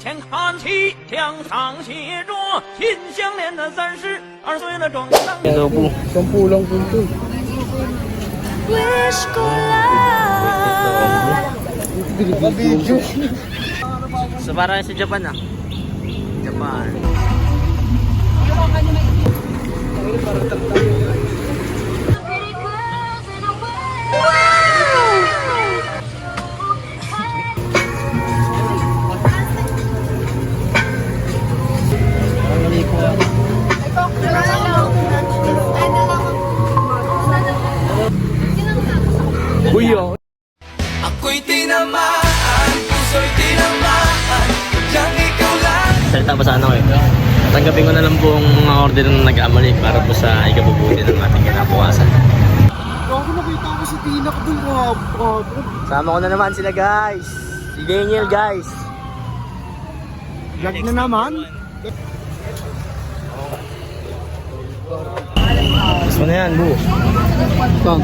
前看齐，墙上写着心相连的32岁了壮当。Hello po. 10 lang po ito. Wish ko lang. Video. So parang sa Japan ah. Japan. Uy, oh. Ako'y tinamaan, puso'y tinamaan, yang ikaw lang. Salita pa sana ko eh. Tanggapin ko na lang po ang mga order na nag-amali para po sa ikabubuti ng ating kinabukasan. Ako nakita ko si Tina ko dun. Sama ko na naman sila guys. Si Daniel guys. Vlog na naman. Gusto na yan, bu. Saan?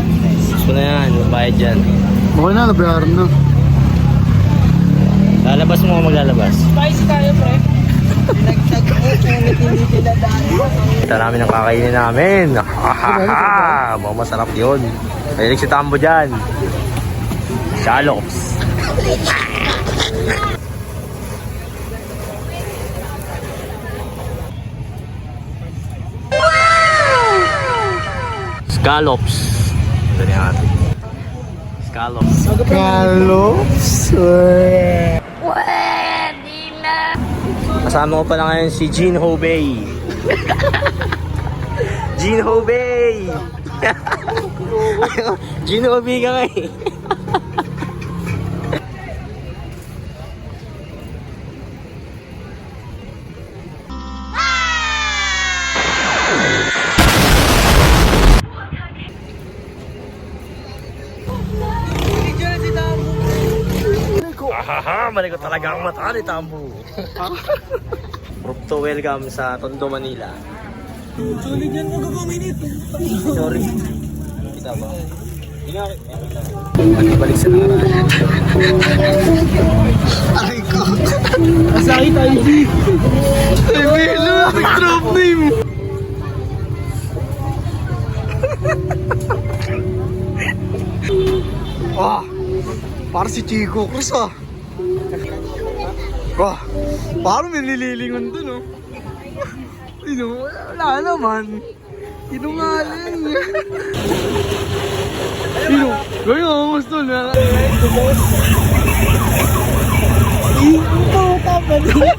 Gusto na yan, bayad dyan. Okay na, nabayaran na. Lalabas mo kung maglalabas. Spicy tayo, pre. Ito namin ang kakainin namin. Hahaha! Mukhang masarap yun. Mahilig si Tambo dyan. Shallops. Scallops. Ito niya natin. Scallops. Scallops. Pwede na. Kasama ko pala ngayon si Gene Hobey. Gene Hobey! Gene Hobey ka nga eh. Ahaha, mali ko talaga ang mata ni Tambo. Rupto, welcome sa Tondo, Manila. Sorry dyan, magagaminit. Sorry. Kita ba? Magbalik sa nakaraan. Ay ko. Masakit tayo, G. Ay, Melo. Nag-drop name. Ah, para si Chico Cruz ah. Wah, parang may nililingon dun oh. Wala naman. Sinungaling. Sino? Gawin mo, gusto na. Ito, kapatid.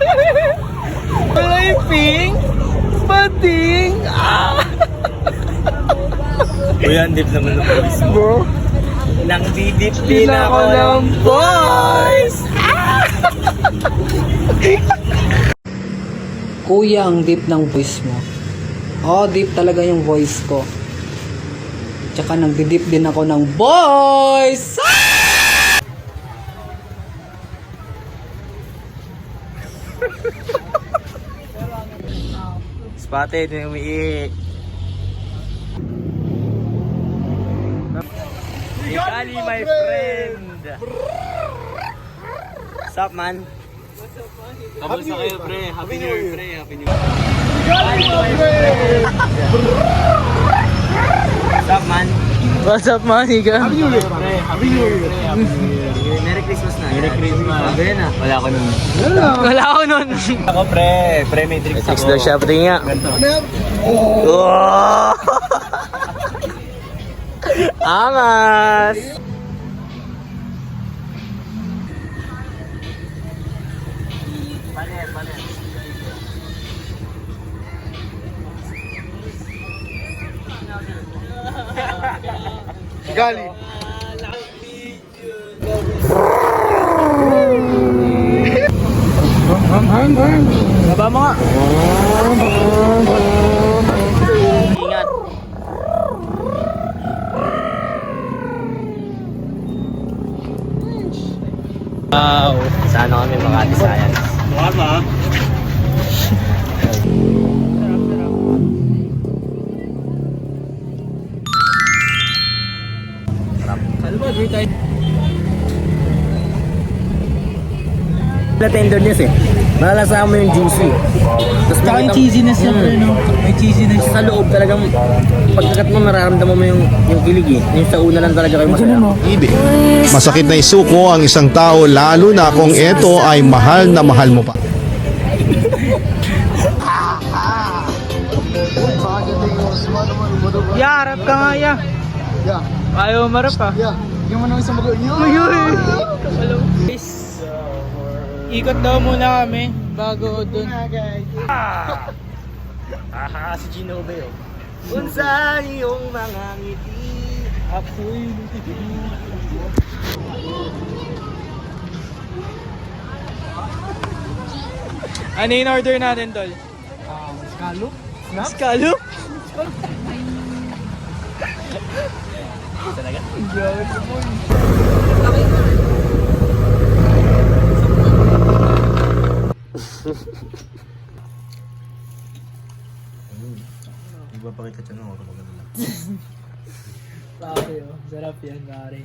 Piping. Pating. Kuya, ang deep naman ng voice mo. Bro. Nang didip din ako ng boys. Kuya, ang deep ng voice mo. Oo, deep talaga yung voice ko. Tsaka nagdidip din ako ng voice. Spotted, may umiihi. Kali, my friend. What's up, man? Kamusta kayo, pre? Happy New Year, pre. Happy New Year. What's up, man? What's up, man? Higa. Happy New Year, pre. Happy New Year. Merry Christmas na. Merry Christmas. Sabi na. Wala ako nun. Wala ako nun. Ako, pre. Pre, may tricks ako. Tricks daw siya, pre nga. Angas! Gali. Baba mo nga. Ingat. Wow. Sana kami Makati Science. Wala. tenderness eh. Malalasama mo yung juicy. Tapos Tsaka yung makita mo- cheesiness niya, pre, no? May cheesiness. Sa loob talagang pagkakat mo nararamdaman mo yung kilig eh. Yung sa una lang talaga kayo masaya. Masakit na isuko ang isang tao lalo na kung ito ay mahal na mahal mo pa. Ya, harap ka nga, ya. Ya. Ayaw marap ah. Ya. Yung ano isang bago. Ayun! Ikot daw muna kami bago dun. Si Gino ba yun? Unsa iyong mga ngiti. Apoy. Ano yung order natin, Tol? Scallop. Scallop? Hindi ba pakita dyan ako kapag Pare, oh. Sarap yan, pare.